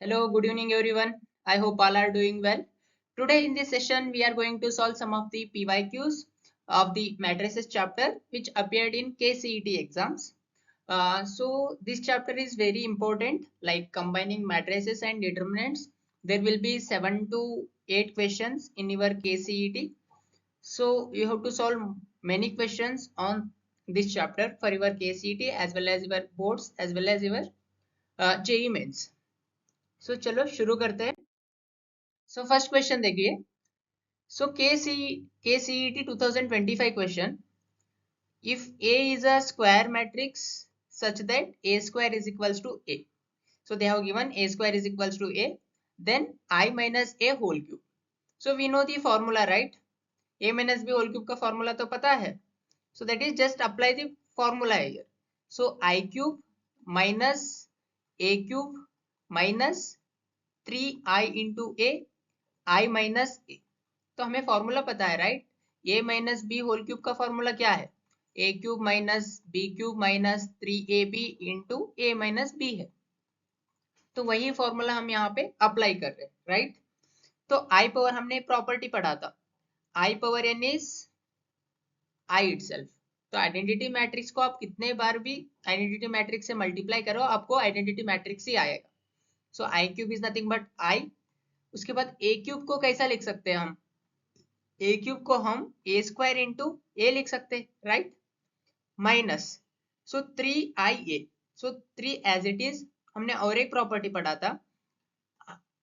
Hello, good evening everyone. I hope all are doing well. Today in this session we are going to solve some of the PYQs of the matrices chapter which appeared in KCET exams. So this chapter is very important, like combining matrices and determinants. There will be 7 to 8 questions in your KCET. So you have to solve many questions on this chapter for your KCET as well as your boards as well as your JEE mains. So चलो शुरू करते हैं. So first question देखिए. सो KCET 2025 question. If A is a square matrix such that A square is equals to A. So they have given A square is equals to A. Then I minus A whole cube. So we know the formula, right? A minus B whole cube का formula तो पता है. So that is just apply the formula here. So I cube minus A cube minus 3I into A I minus A. तो हमें formula पता है, right? A minus B whole cube का formula क्या है? A cube minus B cube minus 3ab into A minus B है. तो वही फॉर्मूला हम यहाँ पे अप्लाई कर रहे हैं, राइट? तो आई पावर हमने प्रॉपर्टी पढ़ा था. I power N is I itself. तो आइडेंटिटी मैट्रिक्स को आप कितने बार भी आइडेंटिटी मैट्रिक्स से मल्टीप्लाई करो, आपको आइडेंटिटी मैट्रिक्स ही आएगा. So I cube is nothing but I. उसके बाद ए क्यूब को कैसा लिख सकते हैं हम? ए क्यूब को हम ए स्क्वायर इंटू ए लिख सकते हैं, right? Minus so 3ia. So 3 as it is. हमने और एक प्रॉपर्टी पढ़ा था,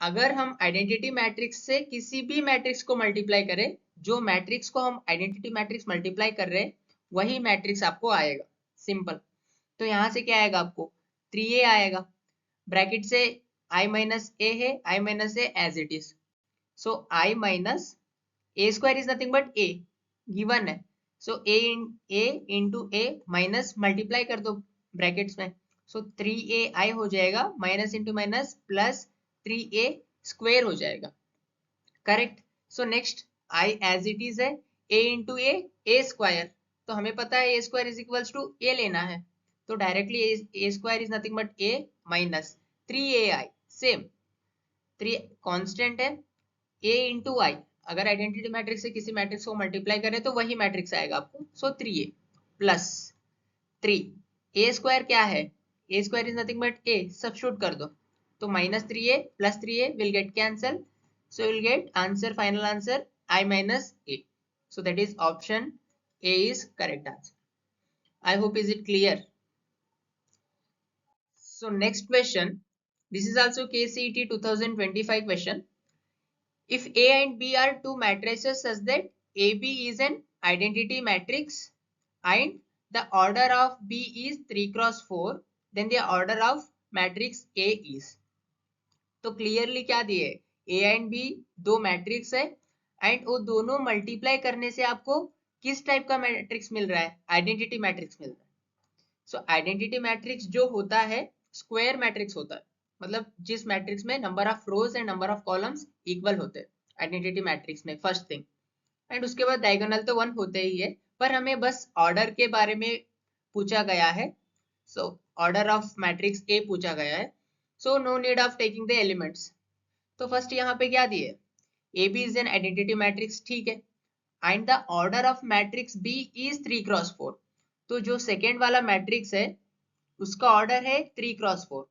अगर हम आइडेंटिटी मैट्रिक्स से किसी भी मैट्रिक्स को मल्टीप्लाई करें, जो मैट्रिक्स को हम आइडेंटिटी मैट्रिक्स मल्टीप्लाई कर रहे हैं वही मैट्रिक्स आपको आएगा. सिंपल. तो यहां से क्या आएगा आपको? 3a आएगा. ब्रैकेट से i माइनस ए है, i minus A as it is. So i minus A square is nothing but A given है. So A into A minus multiply कर दो ब्रैकेट्स में. सो 3ai हो जाएगा minus into minus plus 3a square हो जाएगा. Correct. So next i as it is है, a into A square. तो हमें पता है A square is equals to A लेना है. तो directly A square is nothing but A minus 3ai. Same 3 constant है, a इंटू आई. अगर आइडेंटिटी मैट्रिक्स से किसी मैट्रिक्स को मल्टीप्लाई करें तो वही मैट्रिक्स आएगा आपको. सो 3a प्लस 3 ए स्क्वायर क्या है? A square is nothing but A. Substitute कर दो तो minus 3a plus 3a will get cancel. So will get answer, final answer i minus a. So that is option a is correct answer. I hope is it clear. So next question. This is also KCET 2025 question. If A and B are two matrices such that AB is an identity matrix and the order of B is 3 cross 4, then the order of matrix A is. तो clearly क्या दिए? A and B दो matrix है and वो दोनों multiply करने से आपको किस टाइप का मैट्रिक्स मिल रहा है? आइडेंटिटी मैट्रिक्स मिल रहा है. सो आइडेंटिटी मैट्रिक्स जो होता है स्क्वायर मैट्रिक्स होता है, मतलब जिस मैट्रिक्स में number of rose and number of columns equal होते हैं आइडेंटिटी मैट्रिक्स में, फर्स्ट थिंग. एंड उसके बाद डायगोनल तो 1 होते ही है, पर हमें बस ऑर्डर के बारे में पूछा गया है. So order of matrix A पूछा गया है. So no need of taking the elements. तो फर्स्ट यहाँ पे क्या दिए? A B is an identity matrix, ठीक है. And the order of matrix B is 3 cross 4. तो जो सेकेंड वाला मैट्रिक्स है उसका ऑर्डर है 3 क्रॉस 4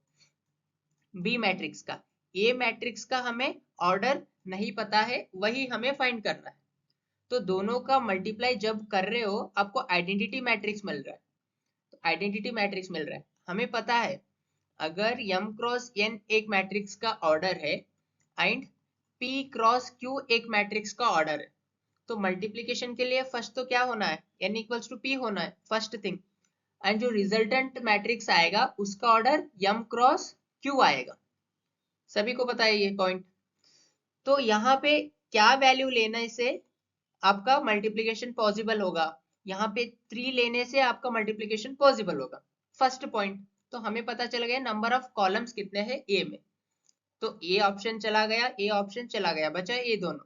बी मैट्रिक्स का. ए मैट्रिक्स का हमें ऑर्डर नहीं पता है, वही हमें फाइंड करना है. तो दोनों का मल्टीप्लाई जब कर रहे हो आपको आइडेंटिटी मैट्रिक्स मिल रहा है. तो आइडेंटिटी मैट्रिक्स मिल रहा है, हमें पता है अगर m क्रॉस n एक मैट्रिक्स का ऑर्डर है एंड p क्रॉस q एक मैट्रिक्स का ऑर्डर है, तो मल्टीप्लिकेशन के लिए फर्स्ट तो क्या होना है? n इक्वल्स टू p होना है, फर्स्ट थिंग. एंड जो रिजल्टेंट मैट्रिक्स आएगा उसका ऑर्डर m क्रॉस q आएगा. सभी को पता है ये पॉइंट. तो यहाँ पे क्या वैल्यू लेने से आपका मल्टीप्लिकेशन पॉसिबल होगा? यहाँ पे 3 लेने से आपका मल्टीप्लिकेशन पॉसिबल होगा, फर्स्ट पॉइंट. तो हमें पता चल गया नंबर ऑफ कॉलम्स कितने हैं ए में. तो ए ऑप्शन चला गया, ए ऑप्शन चला गया, बचा ए दोनों.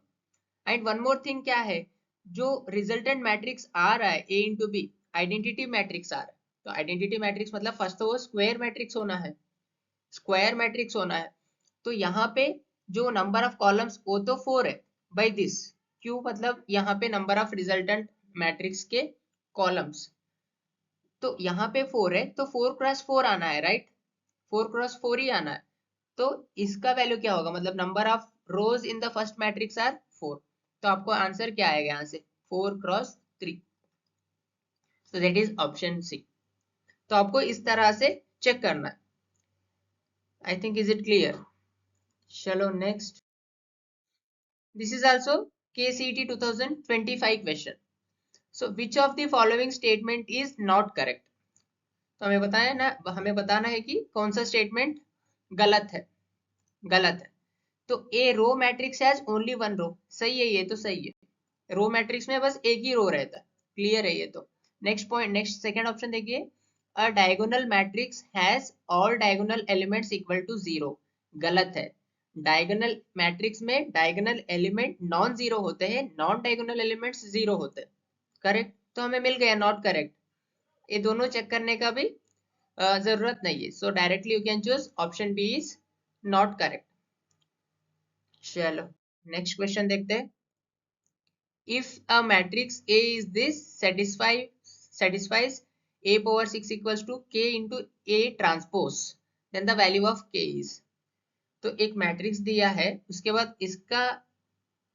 एंड वन मोर थिंग क्या है? जो रिजल्टेंट मैट्रिक्स आ रहा है ए इंटू बी, आइडेंटिटी मैट्रिक्स आ रहा है. तो आइडेंटिटी मैट्रिक्स मतलब फर्स्ट तो वो स्क्वायर मैट्रिक्स होना है, स्क्वायर मैट्रिक्स होना है. तो यहाँ पे जो नंबर ऑफ कॉलम्स वो तो 4 है बाई दिस, क्यों मतलब यहाँ पे नंबर ऑफ रिजल्टेंट मैट्रिक्स के कॉलम्स, तो यहाँ पे 4 है तो 4x4 आना है, राइट, 4x4 ही आना है। तो इसका वैल्यू क्या होगा, मतलब number of rows in the first matrix are 4, तो आपको आंसर क्या आएगा यहाँ से 4x3, so that is option C। तो आपको इस तरह से चेक करना है। I think is it clear? चलो next, this is also KCET 2025 question. So which of the following statement is not correct, तो हमें बताया ना, हमें बताना है कि कौन सा स्टेटमेंट गलत है, गलत है। तो a row matrix has only one row, सही है, ये तो सही है, रो मैट्रिक्स में बस एक ही रो रहता है, क्लियर है ये तो। Next point, next second option देखिए, a diagonal matrix has all diagonal elements equal to 0, गलत है। डायगोनल मैट्रिक्स में डायगोनल एलिमेंट नॉन जीरो होते हैं, नॉन डायगोनल एलिमेंट्स जीरो होते हैं, करेक्ट, तो हमें मिल गया नॉट करेक्ट। ये दोनों चेक करने का भी जरूरत नहीं है, so directly you can choose option B is not correct. चलो नेक्स्ट क्वेश्चन देखते हैं, if a matrix A is this satisfies A power 6 equals to K into A transpose, then the value of K is, तो एक matrix दिया है, उसके बाद इसका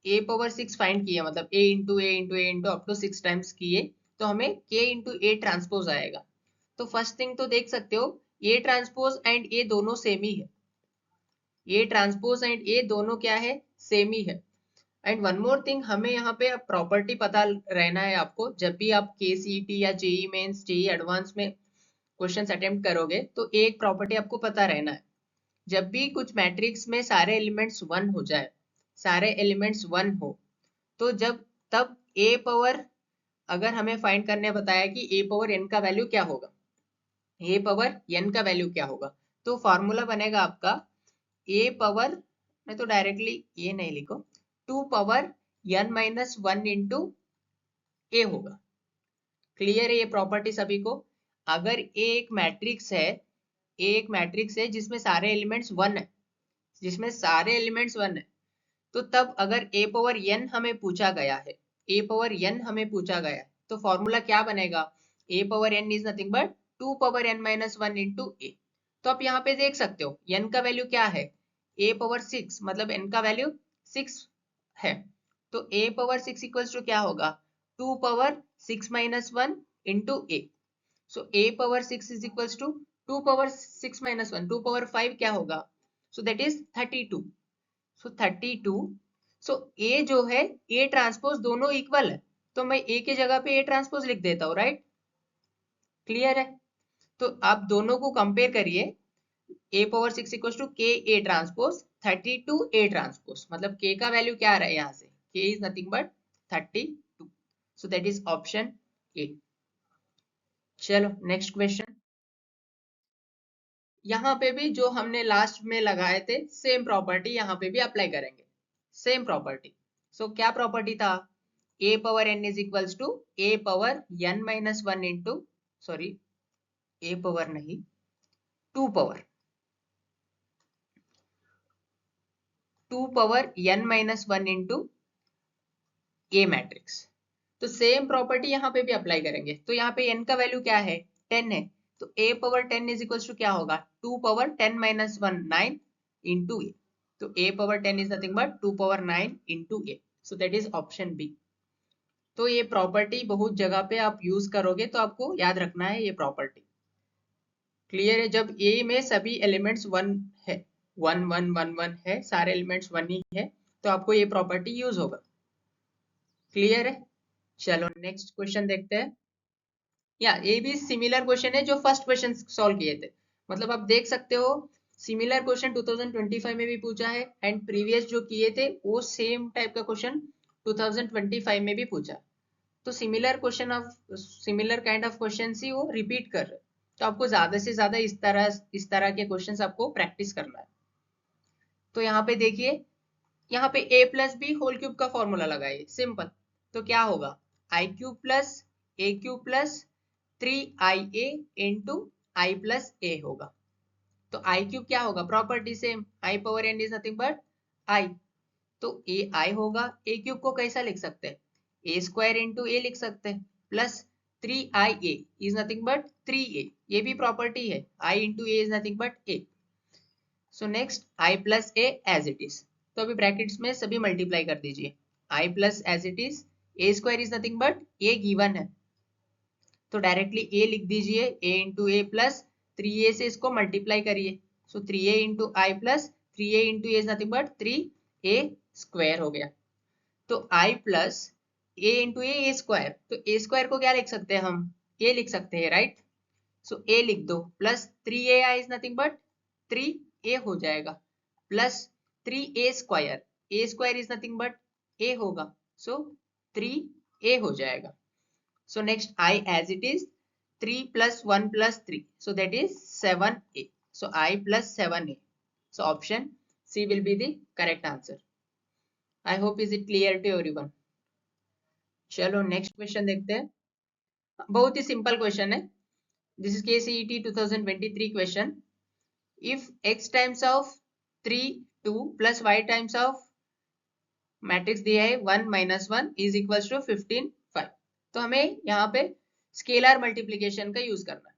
A पावर 6 फाइंड किया, मतलब A into A into A into up to 6 times किए, तो हमें K इंटू A ट्रांसपोज आएगा। तो फर्स्ट थिंग तो देख सकते हो A ट्रांसपोज एंड A दोनों सेम ही है, A ट्रांसपोज एंड A दोनों क्या है, सेम ही है। एंड वन मोर थिंग, हमें यहाँ पे प्रॉपर्टी पता रहना है आपको, जब भी आप KCET या जेई मेंस जेई एडवांस में क्वेश्चंस अटेम्प्ट करोगे तो एक प्रॉपर्टी आपको पता रहना है, जब भी कुछ मैट्रिक्स में सारे एलिमेंट्स 1 हो जाए, सारे एलिमेंट्स 1 हो, तो जब तब A पावर, अगर हमें फाइंड करने बताया कि A पावर n का वैल्यू क्या होगा, A पावर n का वैल्यू क्या होगा, तो फॉर्मूला बनेगा आपका A पावर, मैं तो डायरेक्टली ये नहीं लिखो, 2 पावर n माइनस 1 इंटू ए होगा, क्लियर है ये प्रॉपर्टी सभी को। अगर ए एक मैट्रिक्स है, ए एक मैट्रिक्स है जिसमें सारे एलिमेंट्स 1 है, जिसमें सारे एलिमेंट्स 1 है, तो तब अगर ए पावर n हमें पूछा गया है, ए पावर n हमें पूछा गया है, तो फॉर्मूला क्या बनेगा, a power n is nothing but 2 power n minus 1 into ए। तो आप यहाँ पे देख सकते हो n का वैल्यू क्या है, a पावर 6, मतलब n का वैल्यू 6 है, तो a पावर 6 इक्वल्स टू क्या होगा, 2 power 6 minus 1 into A. So a power 6 is equals to 2 power 6 minus 1, 2 power 5 क्या होगा, so that is 32। So 32, so a जो है a ट्रांसपोज दोनों इक्वल है, तो मैं a की जगह पे a ट्रांसपोज लिख देता हूँ, राइट, क्लियर है। तो आप दोनों को कंपेयर करिए, a power 6 equals to k a transpose 32 a transpose, मतलब k का वैल्यू क्या आ रहा है यहाँ से, k is nothing but 32, so that is option A. चलो नेक्स्ट क्वेश्चन, यहाँ पे भी जो हमने लास्ट में लगाए थे सेम प्रॉपर्टी यहाँ पे भी अप्लाई करेंगे, सेम प्रॉपर्टी। सो क्या प्रॉपर्टी था, a power n is equals to a power n minus 1 into, sorry a power नहीं, 2 power n minus 1 into A matrix. तो सेम प्रॉपर्टी यहाँ पे भी अप्लाई करेंगे, तो यहाँ पे n का वैल्यू क्या है, 10 है, तो a power 10 is equals to क्या होगा, 2 पावर 10 माइनस 1 9 इंटू ए, तो a power 10 is nothing but 2 power 9 into A, so that is option B. तो ये प्रॉपर्टी बहुत जगह पे आप यूज करोगे, तो आपको याद रखना है ये प्रॉपर्टी, क्लियर है। जब a में सभी एलिमेंट्स 1 है, 1 1 1 1 है, सारे एलिमेंट्स 1 ही है, तो आपको ये प्रॉपर्टी यूज होगा, क्लियर है। चलो नेक्स्ट क्वेश्चन देखते हैं, या ये भी सिमिलर क्वेश्चन है जो फर्स्ट क्वेश्चन सॉल्व किए थे, मतलब आप देख सकते हो सिमिलर क्वेश्चन 2025 में भी पूछा है, एंड प्रीवियस जो किए थे वो सेम टाइप का क्वेश्चन 2025 में भी पूछा, तो similar question of similar kind of question ही वो रिपीट कर रहे, तो आपको ज्यादा से ज्यादा इस तरह के क्वेश्चन आपको प्रैक्टिस करना है। तो यहाँ पे देखिए, यहाँ पे a plus B whole cube का फॉर्मूला लगाइए, सिंपल, तो क्या होगा, I cube plus a cube plus 3ia into I plus A होगा, तो आई क्यूब क्या होगा, property same, I power N is nothing but I, तो ए आई होगा। ए क्यूब को कैसा लिख सकते हैं, ए स्क्वायर इंटू ए लिख सकते हैं, plus 3i a is nothing but 3a, ये भी प्रॉपर्टी है, i into A is nothing but a। So next i plus a as it is, तो अभी ब्रैकेट्स में सभी मल्टीप्लाई कर दीजिए, i plus as it is, A square is nothing but a given है, तो डायरेक्टली a लिख दीजिए, a into A plus 3a से इसको मल्टीप्लाई करिए, सो 3a into I plus 3a into A is nothing but 3a square हो गया। तो i plus a into A square, तो ए स्क्वायर को क्या लिख सकते हैं हम, a लिख सकते हैं राइट, सो a लिख दो, plus 3ai is nothing but 3a हो जाएगा, plus 3a square is nothing but a होगा, सो 3a हो जाएगा। So next I as it is 3 plus 1 plus 3. So that is 7a. So I plus 7a. So option C will be the correct answer. I hope is it clear to everyone. चलो next question देखते हैं, बहुत ही simple question है। This is KCET 2023 question. If x times of 3 2 plus y times of matrix दिया है 1 minus 1 is equals to 15 5, तो हमें यहाँ पे स्केलर मल्टीप्लीकेशन का यूज करना है।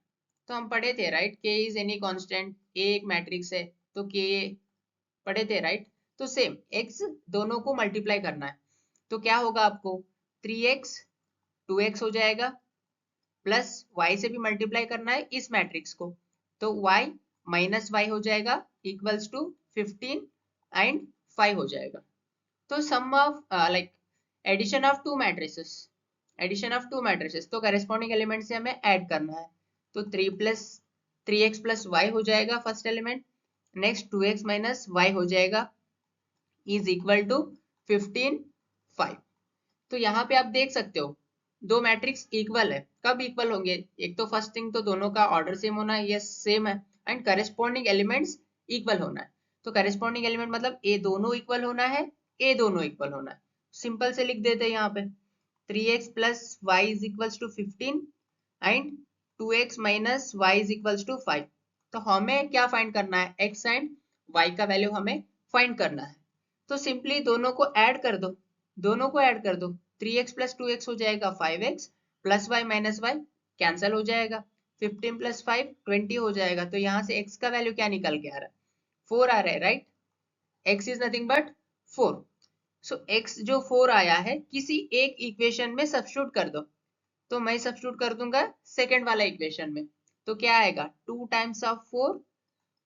तो हम पढ़े थे right, k is any constant, a एक मैट्रिक्स है तो k पढ़े थे राइट, तो सेम x दोनों को मल्टीप्लाई करना है, तो क्या होगा आपको 3x 2x हो जाएगा, प्लस y से भी मल्टीप्लाई करना है इस मैट्रिक्स को, तो y माइनस वाई हो जाएगा इक्वल्स टू 15 एंड 5 हो जाएगा। तो sum of like addition of two matrices, तो करेस्पॉन्डिंग एलिमेंट से हमें ऐड करना है, तो 3x प्लस वाई हो जाएगा first element, next 2x minus Y हो जाएगा इज इक्वल टू 15 5। तो यहाँ पे आप देख सकते हो दो मैट्रिक्स इक्वल है, कब इक्वल होंगे, एक तो फर्स्ट थिंग तो दोनों का ऑर्डर सेम होना है, यस सेम है, एंड करेस्पॉन्डिंग एलिमेंट्स इक्वल होना है। तो करेस्पॉन्डिंग एलिमेंट मतलब ए दोनों इक्वल होना है, ए दोनों इक्वल होना है, सिंपल से लिख देते हैं यहाँ पे 3x plus Y is equals to 15 and 2x minus Y is equals to 5। तो हमें क्या फाइंड करना है, x एंड y का वैल्यू हमें फाइंड करना है, तो सिंपली दोनों को ऐड कर दो, 3x प्लस 2x हो जाएगा 5x, plus y minus y cancel हो जाएगा, 15 प्लस 5 20 हो जाएगा, तो यहाँ से x का वैल्यू क्या निकल के आ रहा है, 4 आ रहा है right, x is nothing but 4। So x जो 4 आया है किसी एक इक्वेशन में सब्स्टिट्यूट कर दो, तो मैं सब्स्टिट्यूट कर दूंगा सेकंड वाला इक्वेशन में, तो क्या आएगा 2 times of 4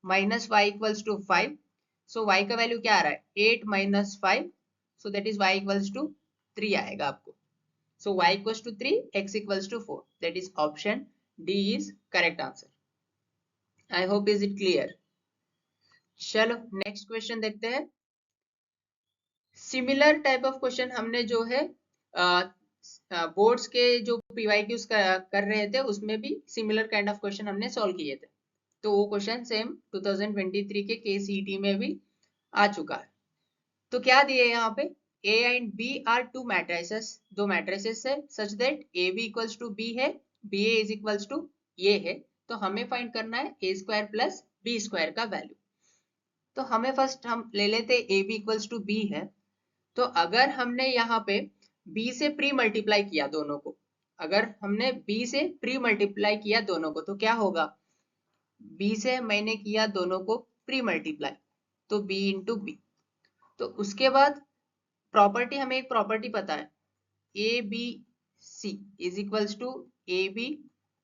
minus Y equals to 5, so y का वैल्यू क्या आ रहा है 8 minus 5, so that is y equals to 3 आएगा आपको, so y equals to 3 x equals to 4, that is option D is correct answer. I hope is it clear. चलो next question देखते हैं। सिमिलर टाइप ऑफ क्वेश्चन हमने जो है boards के जो पीवाईक्यूज कर रहे थे उसमें भी सिमिलर काइंड ऑफ क्वेश्चन हमने सॉल्व किए थे, तो वो क्वेश्चन सेम 2023 के केसीईटी में भी आ चुका है। तो क्या दिए यहाँ पे, a and b are two matrices, दो मैट्रिसेस है such that a b equals to b है, b a is equals to ये है, तो हमें फाइंड करना है a square plus b square का वैल्यू। तो हमें फर्स्ट हम ले लेते a b equals to b है, तो अगर हमने यहाँ पे b से प्री मल्टीप्लाई किया दोनों को, अगर हमने b से प्री मल्टीप्लाई किया दोनों को, तो क्या होगा, b से मैंने किया दोनों को प्री मल्टीप्लाई, तो b इंटू बी, तो उसके बाद प्रॉपर्टी, हमें एक प्रॉपर्टी पता है A B C is equals to A B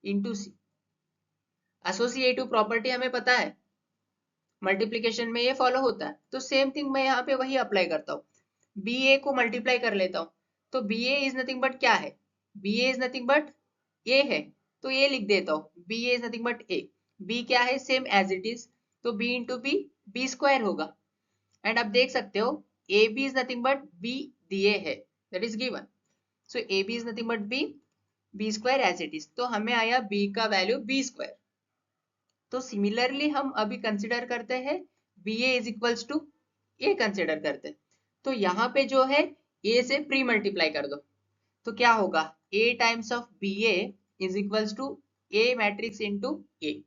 into C, associative property हमें पता है, मल्टीप्लीकेशन में ये फॉलो होता है, तो सेम थिंग मैं यहाँ पे वही अप्लाई करता हूँ, बी ए को मल्टीप्लाई कर लेता हूँ, तो B A is nothing but क्या है, B A is nothing but A है, तो ये लिख देता हूँ B A is nothing but A, B क्या है सेम एज इट इज, तो B into B B square होगा, एंड आप देख सकते हो A B is nothing but B दिए है, that is given, so A B is nothing but B, B square as it is, तो हमें आया बी का वैल्यू बी स्क्वायर। तो सिमिलरली हम अभी कंसिडर करते हैं B A is equals to A consider करते हैं, तो यहाँ पे जो है ए से प्री मल्टीप्लाई कर दो, तो क्या होगा A times of B A is equals to A matrix into ए,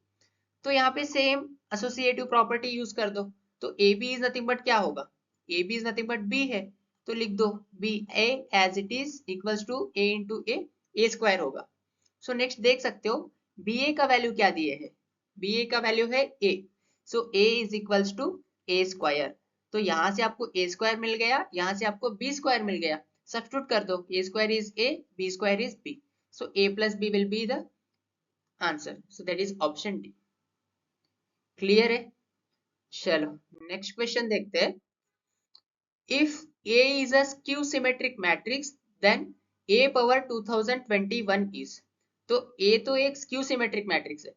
तो यहाँ पे सेम एसोसिएटिव प्रॉपर्टी यूज कर दो, तो A B is nothing but क्या होगा, A B is nothing but B है, तो लिख दो B A as it is equals to A into A square होगा। सो नेक्स्ट देख सकते हो बी ए का वैल्यू क्या दिए है, बी ए का वैल्यू है A, so A is equals to A square, तो यहाँ से आपको ए स्क्वायर मिल गया, यहाँ से आपको बी स्क्वायर मिल गया, सब्स्टिट्यूट कर दो, A square is A, B square is B, so A plus B will be the answer, so that is option D. Clear है? चलो नेक्स्ट क्वेश्चन देखते हैं। If A is a skew symmetric matrix then A power 2021 is, तो A तो एक skew symmetric matrix है,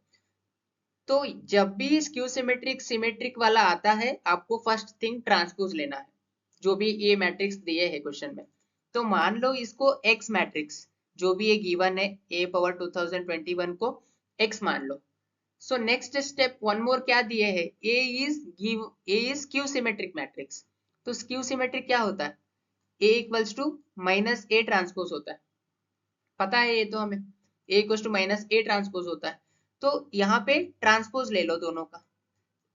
तो जब भी स्क्यू सिमेट्रिक वाला आता है आपको फर्स्ट थिंग ट्रांसपोज लेना है, जो भी ये मैट्रिक्स दिए है क्वेश्चन में। तो मान लो इसको एक्स मैट्रिक्स जो भी ये गिवन है ए पावर 2021 को एक्स मान लो। So next step one more क्या दिए है, A is skew symmetric matrix, तो स्क्यू सिमेट्रिक क्या होता है, A equals to minus A transpose होता है, पता है ये तो हमें, A equals to minus A transpose होता है, तो यहाँ पे ट्रांसपोज ले लो दोनों का,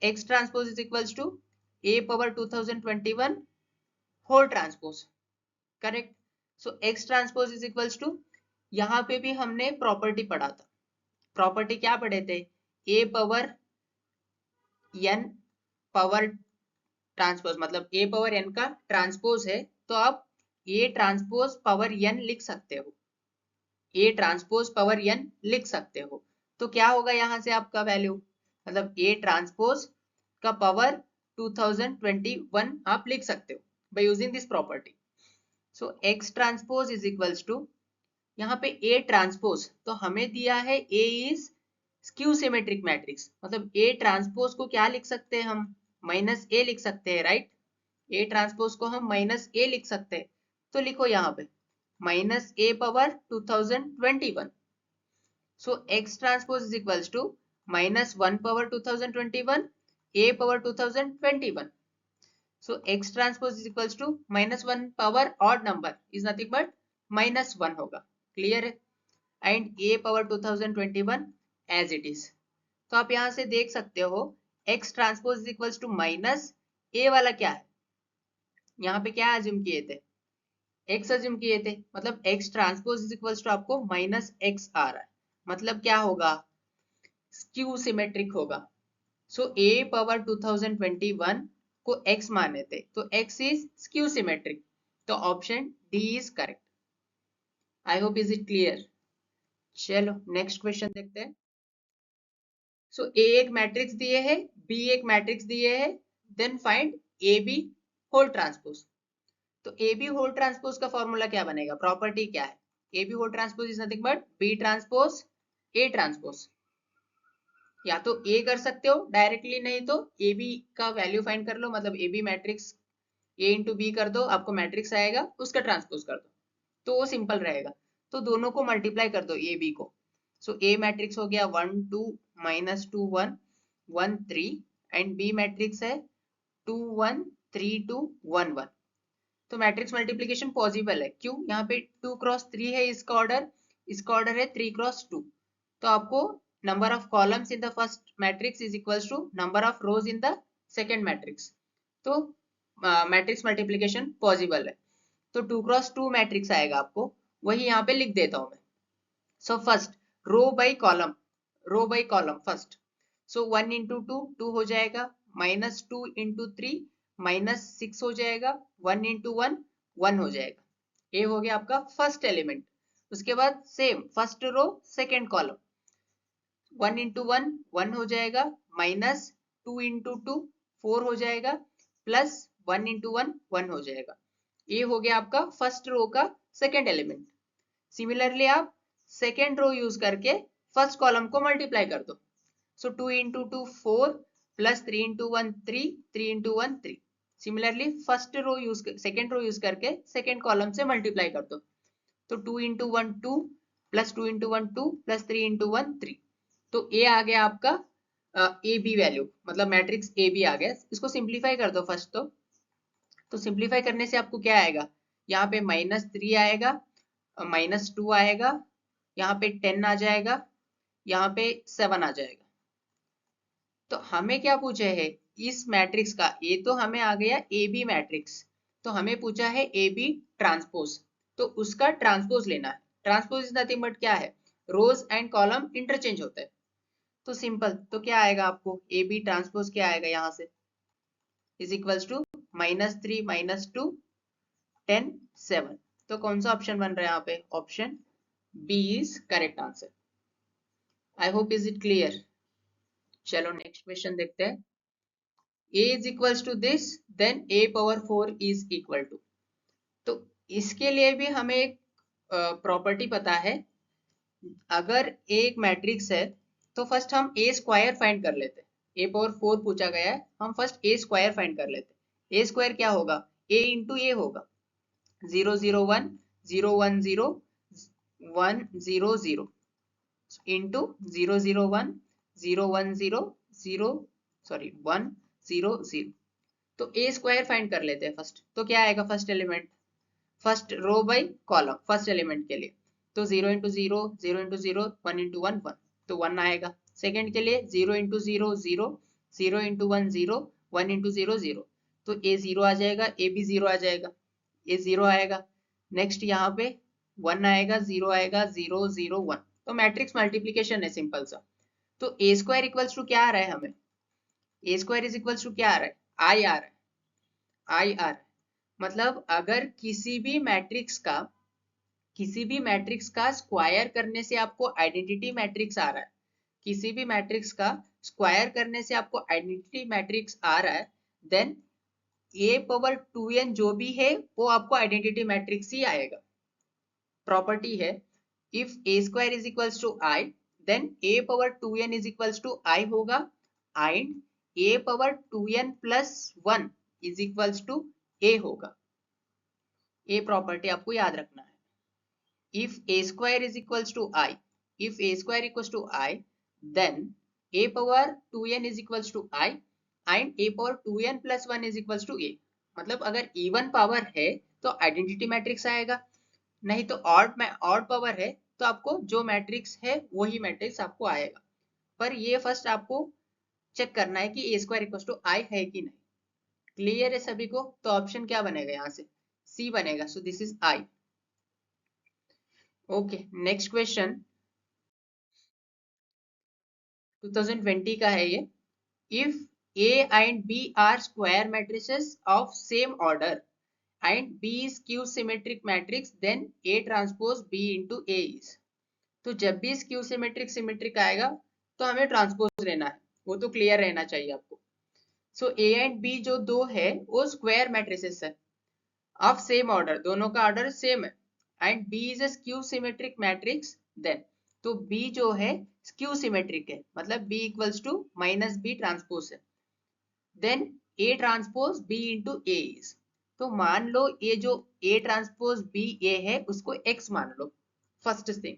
x transpose is equals to a power 2021 whole transpose, correct. So x transpose is equals to, यहाँ पे भी हमने प्रॉपर्टी पढ़ा था, प्रॉपर्टी क्या पढ़े थे, a power n power transpose, मतलब a पावर n का ट्रांसपोज है, तो आप a ट्रांसपोज पावर n लिख सकते हो, a ट्रांसपोज पावर n लिख सकते हो, तो क्या होगा यहाँ से आपका वैल्यू, मतलब a ट्रांसपोज का पावर 2021 आप लिख सकते हो by using this property. So x transpose is equals to, यहाँ पे a ट्रांसपोज तो हमें दिया है a is skew symmetric matrix, मतलब a ट्रांसपोज को क्या लिख सकते हैं हम, माइनस a लिख सकते हैं, राइट। a ट्रांसपोज को हम माइनस a लिख सकते हैं, तो लिखो यहाँ पे minus a power 2021, so x transpose is equals to minus 1 power 2021 a power 2021, so x transpose is equals to minus 1 power odd number is nothing but minus 1 होगा, clear है, and a power 2021 as it is, तो आप यहाँ से देख सकते हो x transpose is equals to minus a वाला क्या है, यहाँ पे क्या अज्यूम किए थे, x अज्यूम किए थे, मतलब x transpose is equals to आपको माइनस x आ रहा है, मतलब क्या होगा, स्क्यू सिमेट्रिक होगा। सो a पावर 2021 को x माने थे, तो x इज स्क्यू सिमेट्रिक, तो option D is correct. I hope is it clear. चलो नेक्स्ट क्वेश्चन देखते हैं। सो a एक मैट्रिक्स दिए है, b एक मैट्रिक्स दिए है, then find A B whole transpose, तो ए बी होल ट्रांसपोज का फॉर्मूला क्या बनेगा, प्रॉपर्टी क्या है, A B whole transpose is nothing but B transpose A transpose, या तो ए कर सकते हो डायरेक्टली, नहीं तो ए बी का वैल्यू फाइंड कर लो, मतलब A B matrix A into B कर दो, आपको मैट्रिक्स आएगा उसका ट्रांसपोज कर दो, तो वो सिंपल रहेगा, तो दोनों को मल्टीप्लाई कर दो ए बी को, सो ए मैट्रिक्स हो गया 1 2 माइनस 2 1 1 3 एंड बी मैट्रिक्स है 2 1 3 2 1 1, तो मैट्रिक्स मल्टीप्लिकेशन पॉसिबल है, क्यों, यहाँ पे 2 क्रॉस 3 है इसका ऑर्डर है 3 क्रॉस 2, तो आपको number of columns in the first matrix is equals to number of rows in the second matrix, तो मैट्रिक्स मल्टीप्लिकेशन पॉसिबल है, तो 2 क्रॉस 2 मैट्रिक्स आएगा आपको, वही यहाँ पे लिख देता हूँ मैं। So first row by column first, so 1 into 2 2 हो जाएगा, माइनस 2 इंटू 3 माइनस 6 हो जाएगा, 1 इंटू 1 1 हो जाएगा, ये हो गया आपका फर्स्ट एलिमेंट। उसके बाद same first row second column, 1 into 1 1 हो जाएगा, माइनस 2 इंटू 2 4 हो जाएगा, प्लस 1 इंटू 1 1 हो जाएगा, ये हो गया आपका फर्स्ट रो का सेकेंड एलिमेंट। सिमिलरली आप सेकेंड रो यूज करके फर्स्ट कॉलम को मल्टीप्लाई कर दो, so 2 into 2 4 plus 3 into 1 3 3 into 1 3, similarly first row use second row use करके सेकेंड कॉलम से मल्टीप्लाई कर दो, तो 2 into 1 2 plus 2 into 1 2 plus 3 into 1 3, तो ए आ गया आपका ए बी वैल्यू, मतलब मैट्रिक्स ए बी आ गया। इसको सिंप्लीफाई कर दो फर्स्ट, तो सिंप्लीफाई करने से आपको क्या आएगा, यहाँ पे माइनस 3 आएगा, माइनस 2 आएगा, यहाँ पे 10 आ जाएगा, यहाँ पे 7 आ जाएगा, तो हमें क्या पूछा है इस मैट्रिक्स का, ये तो हमें आ गया ए बी मैट्रिक्स, तो हमें पूछा है ए बी ट्रांसपोज, तो उसका ट्रांसपोज लेना है। ट्रांसपोज इज नथिंग बट क्या है, रोज एंड कॉलम इंटरचेंज होता है, तो सिंपल, तो क्या आएगा आपको ए बी ट्रांसपोज क्या आएगा यहाँ से, इज इक्वल्स टू -3 -2 10 7, तो कौन सा ऑप्शन बन रहा है यहाँ पे, option B is correct answer. I hope is it clear. चलो नेक्स्ट क्वेश्चन देखते हैं। a is equals to this, then a power 4 is equal to, तो इसके लिए भी हमें एक प्रॉपर्टी पता है। अगर a एक मैट्रिक्स है तो फर्स्ट हम a स्क्वायर फाइंड कर लेते हैं। a पावर 4 पूछा गया है, हम फर्स्ट a स्क्वायर फाइंड कर लेते हैं। a स्क्वायर क्या होगा, a इंटू a होगा, 0 0 1 0 1 0 1 0 0 इंटू 0 0 1 0 1 0 0 सॉरी 1 0 0, तो ए स्क्वायर फाइंड कर लेते हैं फर्स्ट, तो क्या आएगा first element, first row by column first element के लिए, तो 0 इंटू 0 0 इंटू 0 1 इंटू 1 1, तो 1 आएगा। सेकंड के लिए 0 इंटू 0 0 0 इंटू 1 0 1 इंटू 0 0, तो ए 0 आ जाएगा, ए भी 0 आ जाएगा, ए 0 आएगा। नेक्स्ट यहाँ पे 1 आएगा, 0 आएगा, 0 0 1, तो मैट्रिक्स मल्टीप्लीकेशन है सिंपल सा। तो ए स्क्वायर इक्वल्स टू क्या आ रहा है हमें, ए स्क्वायर इज इक्वल्स टू क्या आ रहा है, आई आ रहा है, आई आर, मतलब अगर किसी भी मैट्रिक्स का स्क्वायर करने से आपको आइडेंटिटी मैट्रिक्स आ रहा है, किसी भी मैट्रिक्स का स्क्वायर करने से आपको आइडेंटिटी मैट्रिक्स आ रहा है, देन a पावर 2n जो भी है वो आपको आइडेंटिटी मैट्रिक्स ही आएगा। प्रॉपर्टी है if a square is equals to i, then a power 2n is equals to i होगा, and a power 2n plus 1 is equals to a होगा। ये प्रॉपर्टी आपको याद रखना है। if a square is equals to I, if a square equals to I, then a power 2n is equals to I and a power 2n plus 1 is equals to a, मतलब अगर even power है तो identity matrix आएगा, नहीं तो odd power है तो आपको जो मैट्रिक्स है वही मैट्रिक्स आपको आएगा। पर ये फर्स्ट आपको चेक करना है कि a square equals to I है कि नहीं। क्लियर है सभी को, तो ऑप्शन क्या बनेगा यहाँ से, सी बनेगा, so this is I। Okay next question 2020 का है ये। If A and B are square matrices of same order and B is skew symmetric matrix, then A transpose B into A is, तो जब भी skew symmetric सिमेट्रिक आएगा तो हमें transpose लेना है, वो तो क्लियर रहना चाहिए आपको। सो A एंड B जो दो है वो स्क्वायर मैट्रिसेस है ऑफ सेम ऑर्डर, दोनों का ऑर्डर सेम है, and B is a skew symmetric matrix, then तो B जो है स्क्यू सिमेट्रिक है, मतलब B equals to minus B transpose है, then A transpose B into A is, तो मान लो ये जो A ट्रांसपोज B A है उसको X मान लो फर्स्ट थिंग।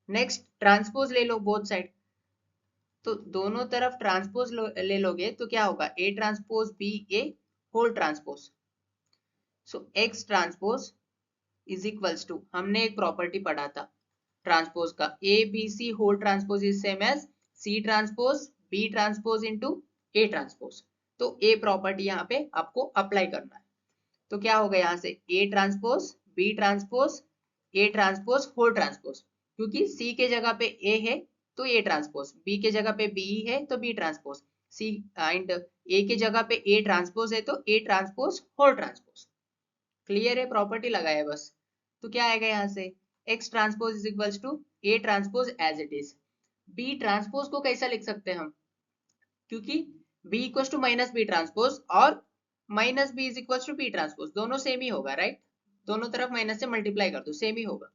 नेक्स्ट ट्रांसपोज ले लो बोथ साइड, तो दोनों तरफ ट्रांसपोज ले लोगे तो क्या होगा, A transpose B A whole transpose, so X transpose is equals to, हमने एक प्रॉपर्टी पढ़ा था ट्रांसपोज का, A B C whole transpose is same as C transpose B transpose into A transpose, तो ए प्रॉपर्टी यहाँ पे आपको apply करना है। तो क्या होगा यहाँ से A transpose A transpose whole transpose, क्योंकि सी के जगह पे ए है तो ए ट्रांसपोज, बी के जगह पे बी है तो B transpose, C and A के जगह पे ए ट्रांसपोज है तो A transpose whole transpose. Clear है, प्रॉपर्टी लगाया बस। तो क्या आएगा यहाँ से x transpose is equals to a transpose as it is. b transpose को कैसा लिख सकते हैं हम, क्योंकि b equals to minus B transpose और minus B is equals to B transpose, दोनों सेम ही होगा राइट, दोनों तरफ माइनस से मल्टीप्लाई कर दो सेम ही होगा,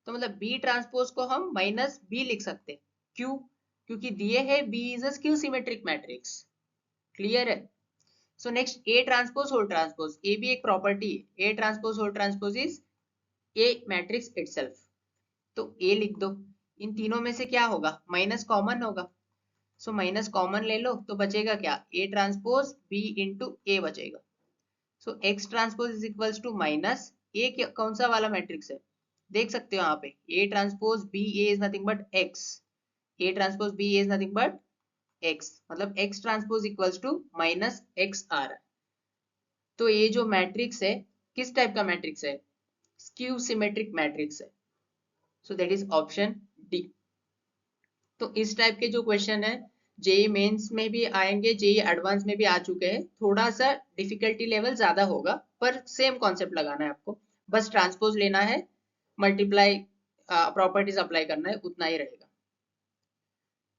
तो मतलब b ट्रांसपोज को हम माइनस बी लिख सकते हैं। क्यों, क्योंकि दिए है b is a skew symmetric matrix. Clear है, so next A transpose whole transpose, A भी एक प्रॉपर्टी है, A transpose whole transpose is A matrix itself, तो A लिख दो। इन तीनों में से क्या होगा, माइनस कॉमन होगा, सो माइनस कॉमन ले लो तो बचेगा क्या, A transpose B into A बचेगा, so X transpose is equals to minus A, कौन सा वाला मैट्रिक्स है देख सकते हो यहाँ पे, A transpose B A is nothing but X, A transpose B A is nothing but X, मतलब X transpose equals to minus X आ रहा है। तो ये जो मैट्रिक्स है किस टाइप का मैट्रिक्स है? स्क्यू सिमेट्रिक मैट्रिक्स है। सो दैट इज ऑप्शन डी। तो इस टाइप के जो क्वेश्चन है जेई मेंस में भी आएंगे, जेई एडवांस में भी आ चुके हैं। थोड़ा सा डिफिकल्टी लेवल ज्यादा होगा पर सेम कॉन्सेप्ट लगाना है आपको, बस ट्रांसपोज लेना है, मल्टीप्लाई प्रॉपर्टीज अप्लाई करना है, उतना ही रहेगा।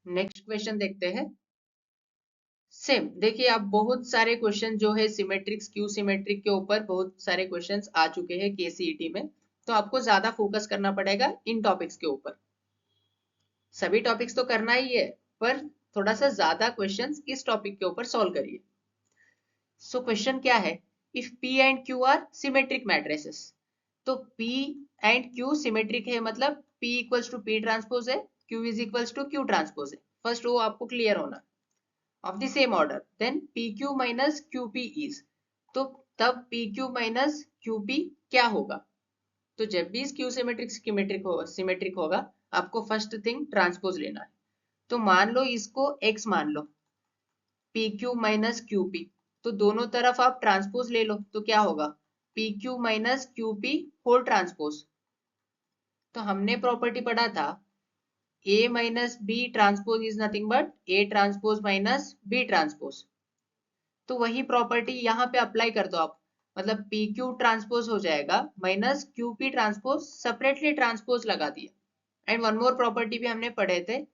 नेक्स्ट क्वेश्चन देखते हैं। सेम देखिए, आप बहुत सारे क्वेश्चन जो है सिमेट्रिक स्क्यू सिमेट्रिक के ऊपर बहुत सारे क्वेश्चंस आ चुके हैं केसीईटी में, तो आपको ज्यादा फोकस करना पड़ेगा इन टॉपिक्स के ऊपर। सभी टॉपिक्स तो करना ही है पर थोड़ा सा ज्यादा क्वेश्चंस इस टॉपिक के ऊपर सॉल्व करिए। सो क्वेश्चन क्या है? If P and Q are symmetric matrices, तो P एंड Q सिमेट्रिक है, मतलब P equals to P transpose है, Q is equals to Q transpose है। फर्स्ट वो आपको क्लियर होना। Of the same order then PQ minus QP is, तो तब PQ माइनस QP क्या होगा? तो जब भी स्क्यू सिमेट्रिक होगा आपको फर्स्ट थिंग ट्रांसपोज लेना है। तो मान लो इसको x मान लो, PQ माइनस QP, तो दोनों तरफ आप ट्रांसपोज ले लो तो क्या होगा? PQ minus QP whole transpose. तो हमने प्रॉपर्टी पढ़ा था A minus B transpose is nothing but A transpose minus B transpose. तो वही प्रॉपर्टी यहाँ पे अप्लाई कर दो आप, मतलब PQ ट्रांसपोज हो जाएगा minus QP transpose, separately transpose लगा दिया। एंड वन मोर प्रॉपर्टी भी हमने पढ़े थे,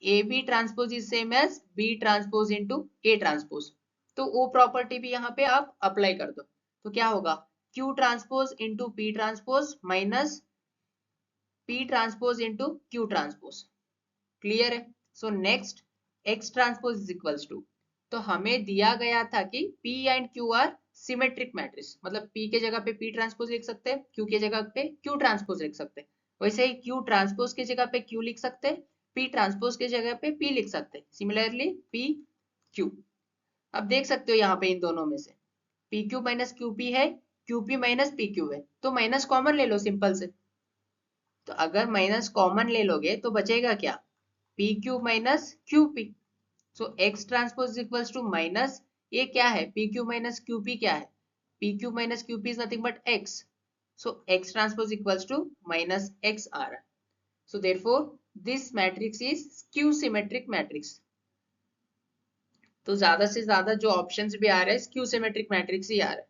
AB transpose is same as B transpose into A transpose. तो वो प्रॉपर्टी भी यहाँ पे आप अप्लाई कर दो, तो क्या होगा? Q transpose into P transpose minus P transpose into Q transpose. Clear है? So next X transpose is equals to, तो हमें दिया गया था कि P and Q are symmetric matrix, मतलब P के जगह पे P ट्रांसपोज लिख सकते हैं, Q के जगह पे Q ट्रांसपोज लिख सकते हैं। वैसे ही Q ट्रांसपोज के जगह पे Q लिख सकते हैं, P ट्रांसपोज के जगह पे P लिख सकते हैं। सिमिलरली P Q, अब देख सकते हो यहाँ पे इन दोनों में से PQ माइनस QP है, QP माइनस PQ है, तो माइनस कॉमन ले लो सिंपल से। तो अगर माइनस कॉमन ले लोगे तो बचेगा क्या? PQ minus QP। So X transpose equals to minus, ये क्या है? PQ माइनस QP क्या है? PQ minus QP is nothing but X। So X transpose equals to minus X आ रहा है। So therefore this matrix is skew symmetric matrix. तो ज्यादा से ज्यादा जो ऑप्शंस भी आ रहे हैं स्क्यू सिमेट्रिक मैट्रिक्स ही आ रहा है।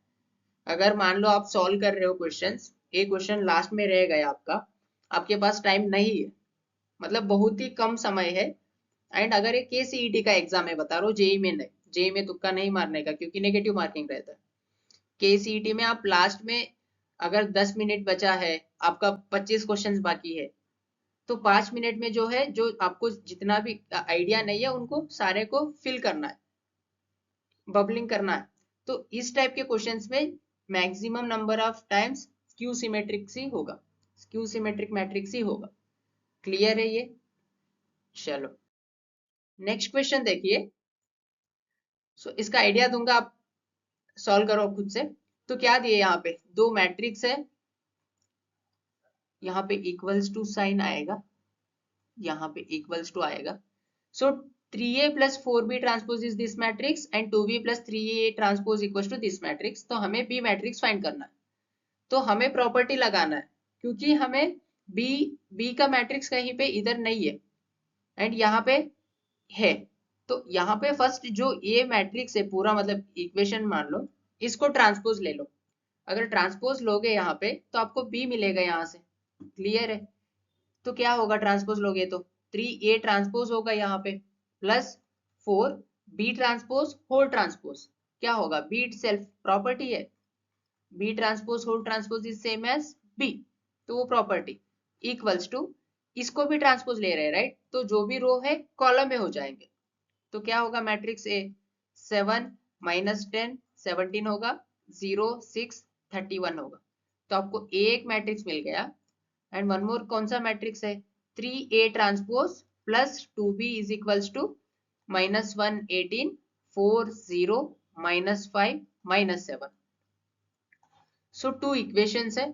अगर मान लो आप सॉल्व कर रहे हो क्वेश्चंस, एक क्वेश्चन लास्ट में रह गया आपका, आपके पास टाइम नहीं है, मतलब बहुत ही कम समय है, एंड अगर ये केसीईटी का एग्जाम है, बता रहा हूँ, जेई में नहीं, जेई में तुक्का नहीं मारने का क्योंकि नेगेटिव मार्किंग रहता है। केसीईटी में आप लास्ट में अगर 10 मिनट बचा है, आपका 25 क्वेश्चंस बाकी है, तो 5 मिनट में जो है, जो आपको जितना भी आइडिया नहीं है उनको सारे को फिल करना है, बबलिंग करना है। तो इस टाइप के क्वेश्चंस में maximum number of times skew symmetric ही होगा, स्क्यू सिमेट्रिक मैट्रिक्स ही होगा। क्लियर है ये? चलो नेक्स्ट क्वेश्चन देखिए। सो इसका आइडिया दूंगा, आप सॉल्व करो खुद से। तो क्या दिए यहाँ पे? दो मैट्रिक्स है, यहाँ पे इक्वल्स टू साइन आएगा, यहाँ पे इक्वल्स टू आएगा। So 3a plus 4b transpose is this matrix and 2b plus 3a transpose equals to this matrix. तो हमें b मैट्रिक्स फाइंड करना है, तो हमें प्रॉपर्टी लगाना है, क्योंकि हमें b का मैट्रिक्स कहीं पे इधर नहीं है एंड यहाँ पे है। तो यहाँ पे फर्स्ट जो ये मैट्रिक्स है पूरा, मतलब इक्वेशन मान लो, इसको ट्रांसपोज ले लो। अगर ट्रांसपोज लोगे यहाँ पे तो आपको b मिलेगा यहाँ से। क्लियर है? तो क्या होगा ट्रांसपोज लोगे तो 3a ट्रांसपोज होगा यहाँ पे plus 4b transpose whole transpose. क्या होगा? b इटसेल्फ प्रॉपर्टी है, b transpose whole transpose is same as b, तो वो प्रॉपर्टी इक्वल्स टू, इसको भी ट्रांसपोज ले रहे हैं राइट, तो जो भी रो है कॉलम में हो जाएंगे। तो क्या होगा मैट्रिक्स ए? 7 माइनस 10 17 होगा, 0 6 31 होगा। तो आपको एक मैट्रिक्स मिल गया। एंड वन मोर कौन सा मैट्रिक्स है? 3a transpose plus 2b is equals to minus 1 18 4 0 minus 5 minus 7। So two equations है,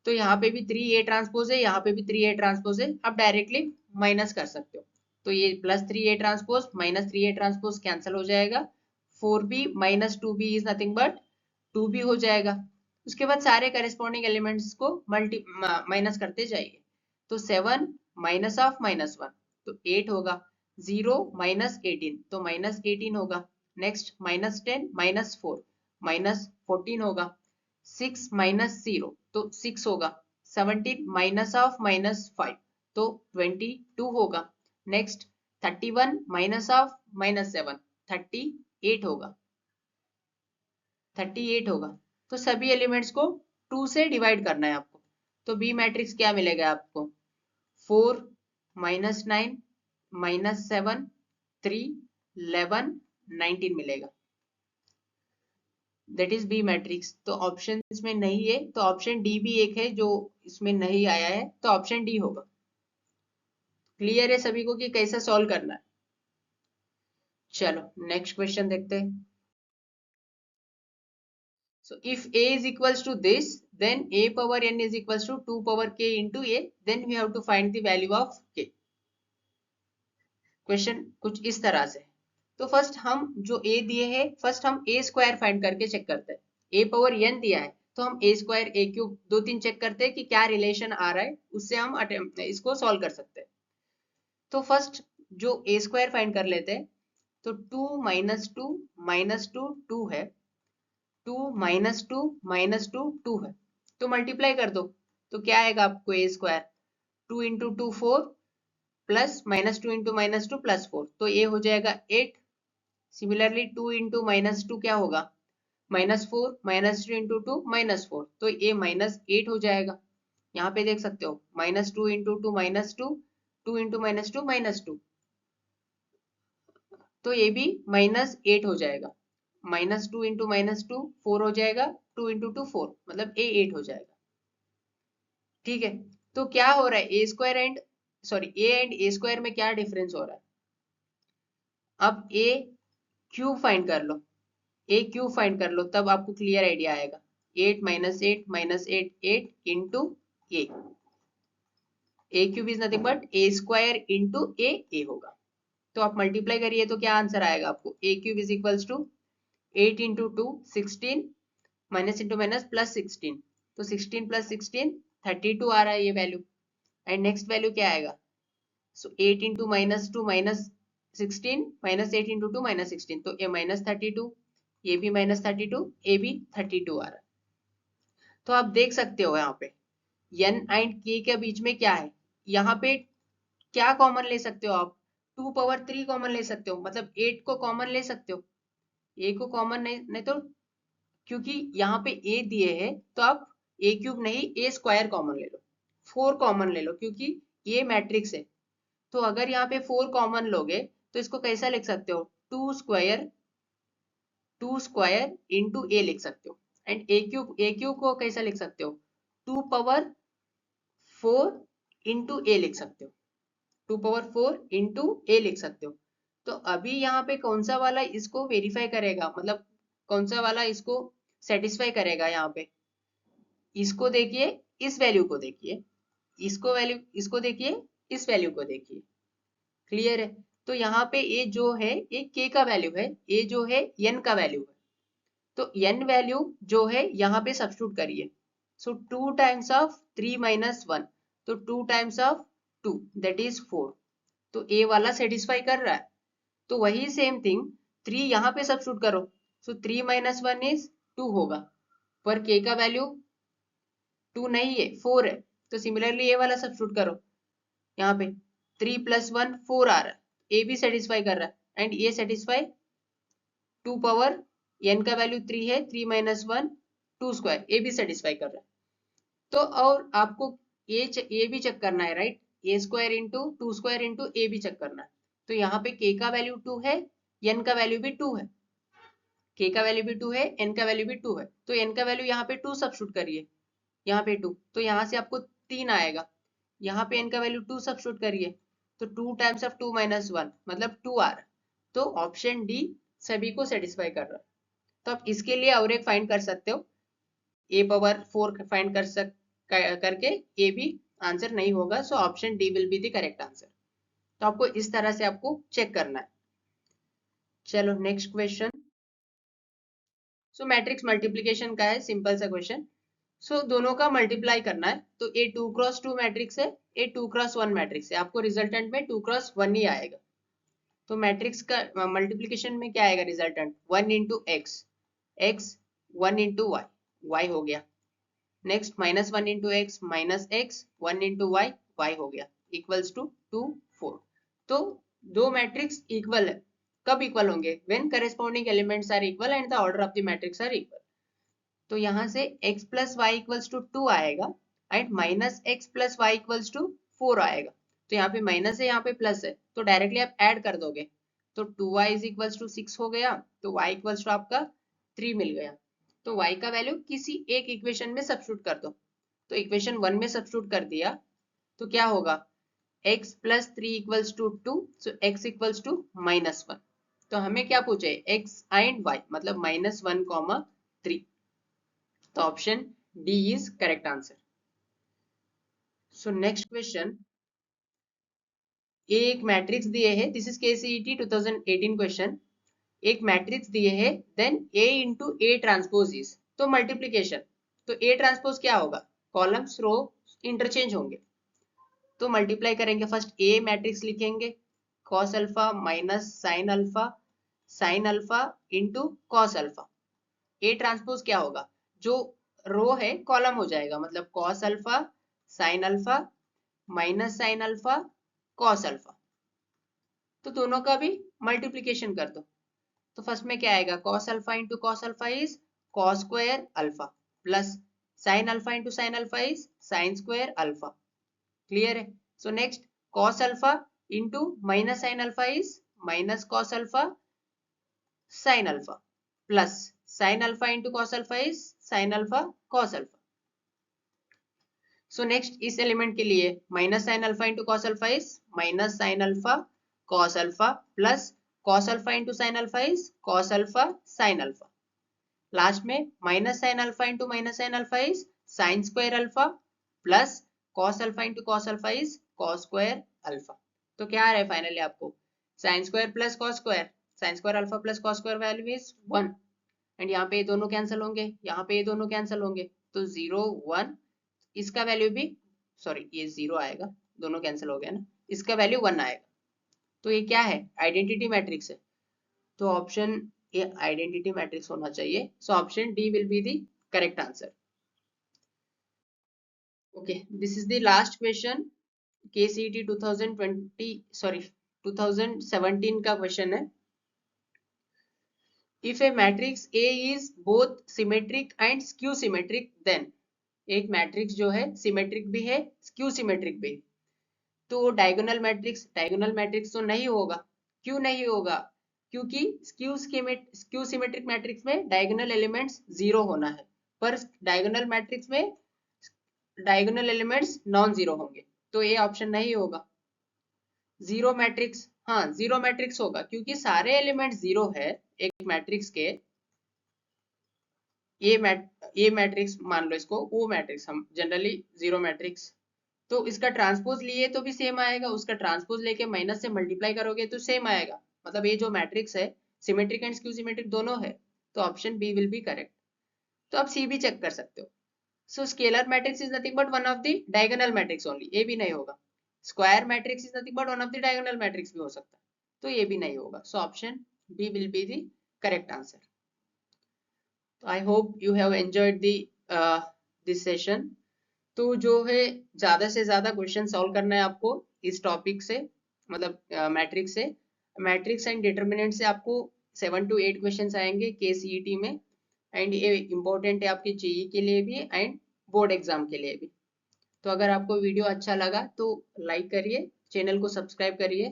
तो यहाँ पे भी 3a ट्रांसपोज है, यहाँ पे भी 3a ट्रांसपोज है, आप डायरेक्टली माइनस कर सकते हो। तो ये +3A transpose -3A transpose cancel हो जाएगा, 4B - 2B is nothing but 2B हो जाएगा। उसके बाद सारे करेस्पॉन्डिंग एलिमेंट्स को माइनस करते जाइए। तो 7 माइनस ऑफ -1 तो 8 होगा, 0 - 18 तो -18 होगा। नेक्स्ट -10 -4 -14 होगा, 6 - 0 तो 6 होगा, 17 माइनस ऑफ -5 तो 22 होगा। नेक्स्ट 31 माइनस ऑफ -7 38 होगा, 38 होगा। तो सभी एलिमेंट्स को 2 से डिवाइड करना है आपको। तो बी मैट्रिक्स क्या मिलेगा आपको, 4 -9 -7 3 11 19 मिलेगा, दैट इज बी मैट्रिक्स। तो ऑप्शन इसमें नहीं है, तो ऑप्शन डी भी एक है जो इसमें नहीं आया है, तो ऑप्शन डी होगा। क्लियर है सभी को कि कैसे सॉल्व करना है? चलो नेक्स्ट क्वेश्चन देखते हैं। So if a is equals to this, then a power n is equals to 2 power k into a, then we have to find the value of k. Question कुछ इस तरह से। तो फर्स्ट हम जो a दिए हैं, फर्स्ट हम a स्क्वायर फाइंड करके चेक करते हैं। a पावर n दिया है तो हम a square a cube 2-3 check करते हैं कि क्या रिलेशन आ रहा है, उससे हम इसको सॉल्व कर सकते हैं। तो फर्स्ट जो a स्क्वायर फाइंड कर लेते हैं, तो 2 - 2 -2 2 है, 2 - 2 -2 2 है, तो मल्टीप्लाई कर दो। तो क्या आएगा आपको a स्क्वायर, 2 × 2 4 प्लस -2 × -2 +4, तो ये हो जाएगा 8। सिमिलरली 2 × -2 क्या होगा, -4 -3 × 2 -4, तो ये -8 हो जाएगा। यहाँ पे देख सकते हो -2 × 2 -2 2 × -2 -2, तो ये भी -8 हो जाएगा। -2 × -2 4 हो जाएगा, 2 × 2 4, मतलब a 8 हो जाएगा। ठीक है, तो क्या हो रहा है, a square and a and a square में क्या डिफरेंस हो रहा है। अब a क्यूब फाइंड कर लो, a क्यूब फाइंड कर लो, तब आपको क्लियर आइडिया आएगा। 8 - 8 - 8 8 into a cube is nothing but a square into a होगा। तो आप मल्टीप्लाई करिए तो क्या आंसर आएगा आपको, a cube is equals to 8 × 2 16 minus into minus plus 16, तो 16 + 16 32 आ रहा है ये वैल्यू। एंड नेक्स्ट वैल्यू क्या आएगा, सो 8 × -2 -16 -8 × 2 -16, तो ये -32, ये भी -32, ये भी 32 आ रहा है। तो आप देख सकते हो यहाँ पे n एंड k के बीच में क्या है, यहाँ पे क्या कॉमन ले सकते हो आप, 2 पावर 3 कॉमन ले सकते हो, मतलब 8 को कॉमन ले सकते हो। a को कॉमन नहीं तो, क्योंकि यहाँ पे a दिए है तो आप a क्यूब नहीं a स्क्वायर कॉमन ले लो, 4 कॉमन ले लो, क्योंकि ये मैट्रिक्स है। तो अगर यहाँ पे 4 कॉमन लोगे तो इसको कैसा लिख सकते हो, 2 स्क्वायर इंटू a लिख सकते हो। एंड a क्यूब को कैसा लिख सकते हो, 2 पावर 4 इंटू a लिख सकते हो, 2 पावर 4 इंटू a लिख सकते हो। तो अभी यहाँ पे कौन सा वाला इसको वेरीफाई करेगा, मतलब कौन सा वाला इसको सेटिस्फाई करेगा। यहाँ पे इसको देखिए, इस वैल्यू को देखिए, इसको देखिए, इस वैल्यू को देखिए। क्लियर है, तो यहाँ पे a जो है ये k का वैल्यू है, a जो है n का वैल्यू है। तो n वैल्यू जो है यहाँ पे सब्स्टिट्यूट करिए। सो 2 टाइम्स ऑफ 3 - 1, तो 2 टाइम्स ऑफ 2 दैट इज 4, तो a वाला सेटिस्फाई कर रहा है। तो वही सेम थिंग 3 यहाँ पे सब्स्टिट्यूट करो, सो 3 - 1 इज 2 होगा, पर k का वैल्यू 2 नहीं है 4 है, तो सिमिलरली ये वाला सब्स्टिट्यूट करो। यहाँ पे 3 + 1 4 आ रहा है, ए भी सेटिस्फाई कर रहा है, एंड ये सेटिस्फाई 2 पावर n का वैल्यू 3 है, 3 - 1 2 स्क्वायर, ए भी सेटिस्फाई कर रहा है। तो और आपको ये भी चेक करना है, right, a square into 2 square into A भी चेक करना है। तो यहाँ पे k का वैल्यू 2 है, n का वैल्यू भी 2 है, k का वैल्यू भी 2 है, n का वैल्यू भी 2 है, तो n का वैल्यू यहाँ पे 2 सब्स्टिट्यूट करिए, यहाँ पे 2, तो यहाँ से आपको 3 आएगा। यहाँ पे n का वैल्यू 2 सब्स्टिट्यूट करिए, तो 2 टाइम्स ऑफ 2 - 1 मतलब 2 आ रहा है। तो ऑप्शन डी सभी को सेटिस्फाई कर रहा है। तो आप इसके लिए और एक फाइंड कर सकते हो, a पावर 4 फाइंड करके ए भी आंसर नहीं होगा, so option D will be the correct answer. तो आपको इस तरह से आपको चेक करना है। चलो नेक्स्ट क्वेश्चन। सो मैट्रिक्स मल्टीप्लीकेशन का है, सिंपल सा क्वेश्चन। सो दोनों का मल्टीप्लाई करना है, तो ए 2x2 मैट्रिक्स है, ए 2x1 मैट्रिक्स है, आपको रिजल्टेंट में 2x1 ही आएगा। तो मैट्रिक्स का मल्टीप्लीकेशन में क्या आएगा resultant, 1 into x, x 1 into y, y हो गया। Next -1 into x minus x 1 into y, y हो गया, इक्वल्स टू 2 4। तो दो मैट्रिक्स इक्वल है, कब इक्वल होंगे, when corresponding elements are equal and the order of the matrix are equal. तो यहाँ से x plus y equals to 2 आएगा and minus x plus y equals to 4 आएगा। तो यहाँ पे माइनस है, यहाँ पे प्लस है, तो डायरेक्टली आप ऐड कर दोगे, तो 2y इज इक्वल्स टू 6 हो गया, तो y इक्वल्स टू आपका 3 मिल गया। तो y का वैल्यू किसी एक इक्वेशन में सब्स्टिट्यूट कर दो, तो इक्वेशन 1 में सब्स्टिट्यूट कर दिया तो क्या होगा, x plus 3 equals to 2, so x equals to -1। तो हमें क्या पूछे, x एंड y, मतलब -1, 3। तो option D is correct answer. So next question, एक मैट्रिक्स दिए है, दिस इज केसीईटी 2018 क्वेश्चन। एक मैट्रिक्स दिए है, then A into A transpose is, तो मल्टीप्लीकेशन, तो A ट्रांसपोज क्या होगा, कॉलम्स रो इंटरचेंज होंगे, तो मल्टीप्लाई करेंगे, फर्स्ट A मैट्रिक्स लिखेंगे, cos alpha minus sine alpha into cos alpha. A transpose क्या होगा, जो रो है कॉलम हो जाएगा, मतलब cos alpha sine alpha minus sine alpha cos alpha. तो दोनों का भी मल्टीप्लीकेशन कर दो, तो फर्स्ट में क्या आएगा, cos alpha into cos alpha is cos square alpha, plus sine alpha into sine alpha is sine square alpha. Clear है। So next, cos alpha into minus sine alpha is minus cos alpha sine alpha, plus sine alpha into cos alpha is sine alpha cos alpha. So next इस element के लिए minus sine alpha into cos alpha is minus sine alpha cos alpha, plus cos alpha into sine alpha is cos alpha sine alpha. Last में minus sine alpha into minus sine alpha is sine square alpha, plus cos alpha into cos alpha is cos square alpha. तो क्या आ रहा है finally आपको, sine square plus cos square, sine square alpha plus cos square value is 1 and यहाँ पे ये दोनों कैंसिल होंगे, यहाँ पे ये दोनों कैंसिल होंगे, तो 0 1, इसका वैल्यू भी, सॉरी ये 0 आएगा, दोनों कैंसिल हो गया ना, इसका वैल्यू 1 आएगा। तो ये क्या है, आइडेंटिटी मैट्रिक्स है, तो ऑप्शन ए आइडेंटिटी मैट्रिक्स होना चाहिए। So option D will be the correct answer. Okay, this is the last question, KCET 2020 sorry 2017 का क्वेश्चन है। If a matrix A is both symmetric and skew symmetric, then एक matrix जो है symmetric भी है skew symmetric भी, तो diagonal matrix तो नहीं होगा। क्यों नहीं होगा, क्योंकि स्क्यू सिमेट्रिक मैट्रिक्स में डायगोनल एलिमेंट्स 0 होना है, पर डायगोनल मैट्रिक्स में डायगोनल एलिमेंट्स नॉन जीरो होंगे, तो ये ऑप्शन नहीं होगा। जीरो मैट्रिक्स, हाँ जीरो मैट्रिक्स होगा, क्योंकि सारे एलिमेंट्स 0 है एक मैट्रिक्स के। ये मैट्रिक्स मान लो इसको वो मैट्रिक्स, हम जनरली जीरो मैट्रिक्स, तो इसका ट्रांसपोज लिए तो भी सेम आएगा, उसका ट्रांसपोज लेके माइनस से मल्टीप्लाई करोगे तो सेम आएगा, मतलब ये जो मैट्रिक्स है सिमेट्रिक एंड स्क्यू सिमेट्रिक दोनों है, तो option B will be correct. तो आप सी भी चेक कर सकते हो। So scalar matrix is nothing but one of the diagonal matrix only, ये भी नहीं होगा। Square matrix is nothing but one of the diagonal matrix भी हो सकता है, तो ये भी नहीं होगा। So option D will be the correct answer. तो I hope you have enjoyed the this session. तो जो है ज्यादा से ज्यादा क्वेश्चन सॉल्व करना है आपको इस टॉपिक से, मतलब मैट्रिक्स से, मैट्रिक्स एंड डिटर्मिनेंट से आपको 7 to 8 क्वेश्चंस आएंगे केसीईटी में, एंड ये इम्पोर्टेंट है आपकी जेईई के लिए भी एंड बोर्ड एग्जाम के लिए भी। तो अगर आपको वीडियो अच्छा लगा तो लाइक करिए, चैनल को सब्सक्राइब करिए।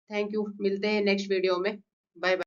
थैंक यू, मिलते हैं नेक्स्ट वीडियो में, बाय बाय।